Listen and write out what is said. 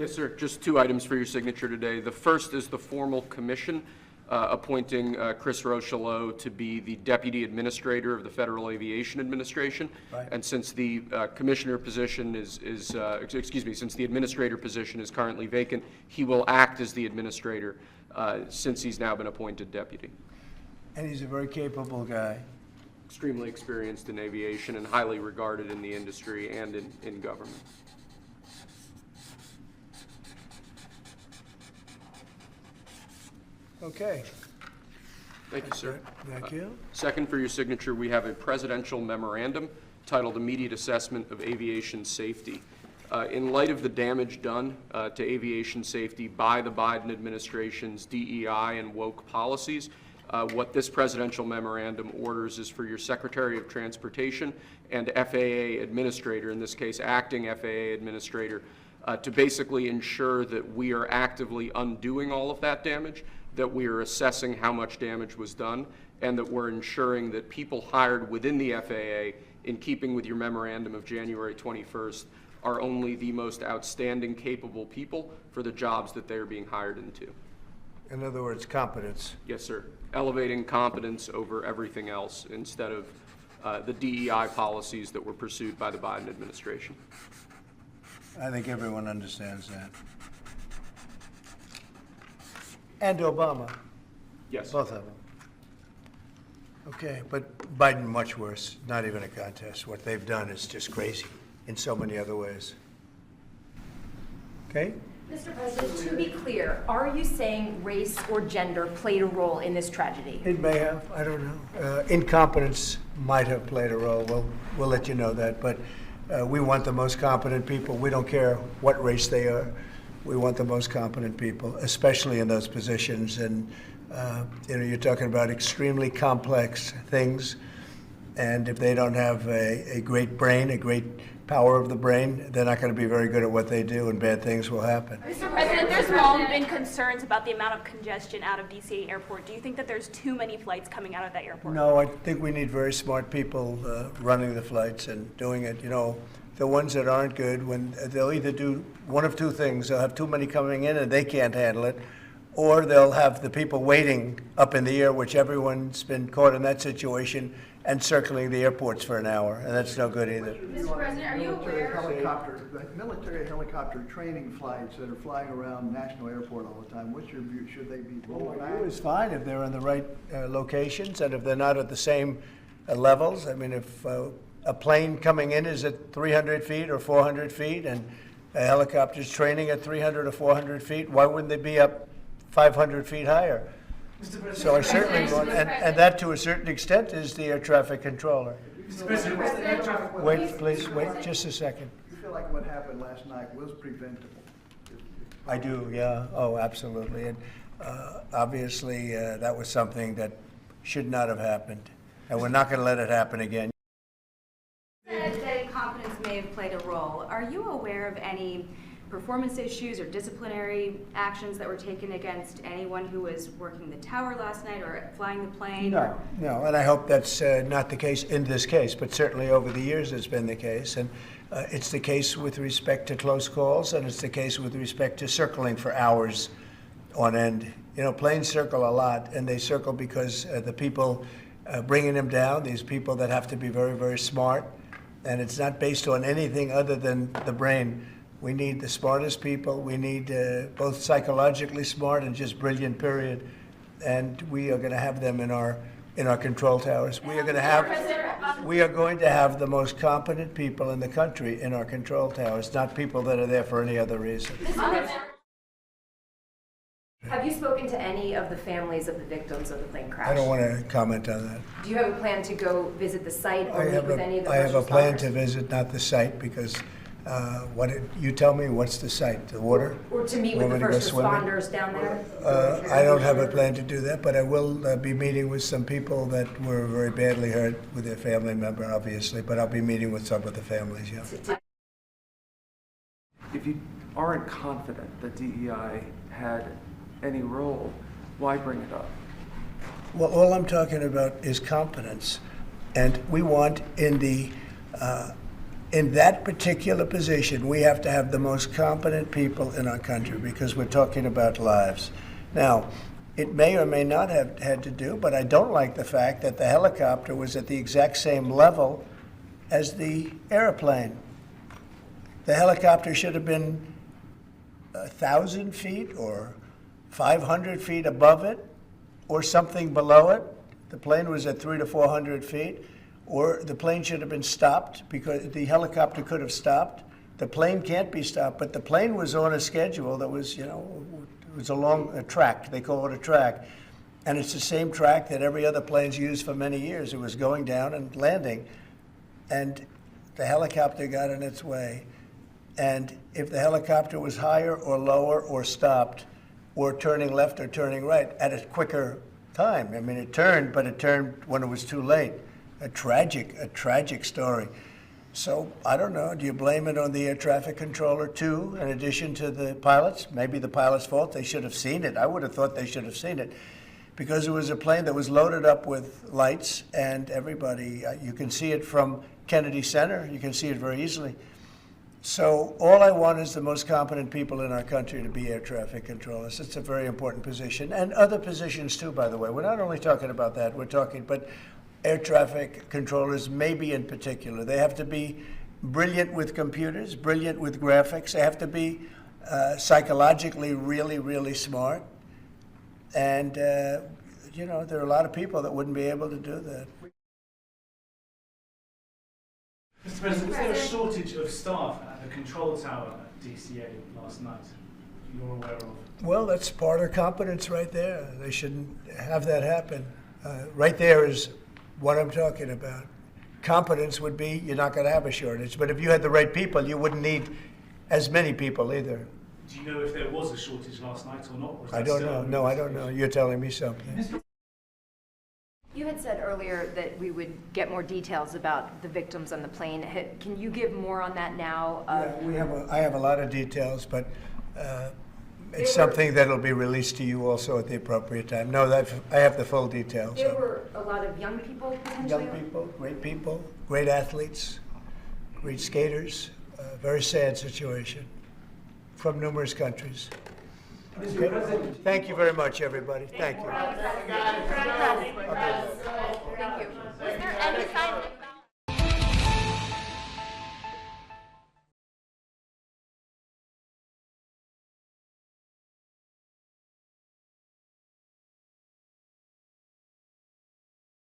Yes, sir. Just two items for your signature today. The first is the formal commission appointing Chris Rochelot to be the Deputy Administrator of the Federal Aviation Administration. Right. And since the commissioner position since the administrator position is currently vacant, he will act as the administrator since he's now been appointed deputy. And he's a very capable guy. Extremely experienced in aviation and highly regarded in the industry and in government. Okay. Thank you, sir. Thank you. Second, for your signature, we have a presidential memorandum titled Immediate Assessment of Aviation Safety. In light of the damage done to aviation safety by the Biden administration's DEI and woke policies, what this presidential memorandum orders is for your Secretary of Transportation and FAA Administrator, in this case acting FAA Administrator, to basically ensure that we are actively undoing all of that damage, that we are assessing how much damage was done, and that we're ensuring that people hired within the FAA, in keeping with your memorandum of January 21st, are only the most outstanding, capable people for the jobs that they're being hired into. In other words, competence. Yes, sir. Elevating competence over everything else instead of the DEI policies that were pursued by the Biden administration. I think everyone understands that. And Obama. Yes. Both of them. Okay, but Biden much worse, not even a contest. What they've done is just crazy in so many other ways. Okay? Mr. President, to be clear, are you saying race or gender played a role in this tragedy? It may have, I don't know. Incompetence might have played a role. We'll let you know that, but we want the most competent people. We don't care what race they are. We want the most competent people, especially in those positions. And you're talking about extremely complex things. And if they don't have a great brain, a great power of the brain, they're not going to be very good at what they do, and bad things will happen. Mr. President, there's long been concerns about the amount of congestion out of DC Airport. Do you think that there's too many flights coming out of that airport? No, I think we need very smart people running the flights and doing it. You know, the ones that aren't good, when they'll either do one of two things. They'll have too many coming in and they can't handle it, or they'll have the people waiting up in the air, which everyone's been caught in that situation, and circling the airports for an hour, and that's no good either. Mr. President, are you aware? Military helicopter training flights that are flying around National Airport all the time, what's your view? Should they be rolled back? It's fine if they're in the right locations and if they're not at the same levels. I mean, if a plane coming in is at 300 feet or 400 feet and a helicopter's training at 300 or 400 feet, why wouldn't they be up 500 feet higher? So I certainly want, and that to a certain extent is the air traffic controller. Wait, please, wait just a second. You feel like what happened last night was preventable? I do, yeah. Oh, absolutely. And obviously, that was something that should not have happened, and we're not going to let it happen again. That incompetence may have played a role. Are you aware of any performance issues or disciplinary actions that were taken against anyone who was working the tower last night or flying the plane? No, no, and I hope that's not the case in this case, but certainly over the years it's been the case. And it's the case with respect to close calls, and it's the case with respect to circling for hours on end. You know, planes circle a lot, and they circle because the people bringing them down, these people that have to be very, very smart, and it's not based on anything other than the brain. We need the smartest people. We need both psychologically smart and just brilliant, period. And we are going to have them in our control towers. We are going to have the most competent people in the country in our control towers, not people that are there for any other reason. Have you spoken to any of the families of the victims of the plane crash? I don't want to comment on that. Do you have a plan to go visit the site or meet with any of the I have a plan responders? to visit, not the site, because you tell me, what's the site? The water? Or to meet with the first responders down there? I don't have a plan to do that, but I will be meeting with some people that were very badly hurt with their family member, obviously, but I'll be meeting with some of the families, yeah. If you aren't confident that DEI had any role, why bring it up? Well, all I'm talking about is competence. And we want in the in that particular position, we have to have the most competent people in our country because we're talking about lives. Now, it may or may not have had to do, but I don't like the fact that the helicopter was at the exact same level as the airplane. The helicopter should have been 1,000 feet or 500 feet above it or something below it. The plane was at 300 to 400 feet. Or the plane should have been stopped because the helicopter could have stopped. The plane can't be stopped, but the plane was on a schedule that was, it was along a track. They call it a track. And it's the same track that every other plane's used for many years. It was going down and landing. And the helicopter got in its way. And if the helicopter was higher or lower or stopped or turning left or turning right at a quicker time, I mean, it turned, but it turned when it was too late. A tragic story. So I don't know, do you blame it on the air traffic controller too, in addition to the pilots? Maybe the pilot's fault, they should have seen it. I would have thought they should have seen it because it was a plane that was loaded up with lights and everybody, you can see it from Kennedy Center, you can see it very easily. So all I want is the most competent people in our country to be air traffic controllers. It's a very important position, and other positions too, by the way. We're not only talking about that, we're talking, but air traffic controllers, maybe in particular. They have to be brilliant with computers, brilliant with graphics. They have to be psychologically really, really smart. And, there are a lot of people that wouldn't be able to do that. Mr. President, was there a shortage of staff at the control tower at DCA last night you're aware of? Well, that's part of competence right there. They shouldn't have that happen. Right there is what I'm talking about. Competence would be you're not going to have a shortage. But if you had the right people, you wouldn't need as many people either. Do you know if there was a shortage last night or not? Or is I that don't still know. an No, I don't know. investigation? You're telling me something. You had said earlier that we would get more details about the victims on the plane. Can you give more on that now? Yeah, I have a lot of details, but it's something that'll be released to you also at the appropriate time. No, I have the full details. There were a lot of young people potentially. People, great athletes, great skaters. Very sad situation from numerous countries. Okay. Thank you very much, everybody. Thank you.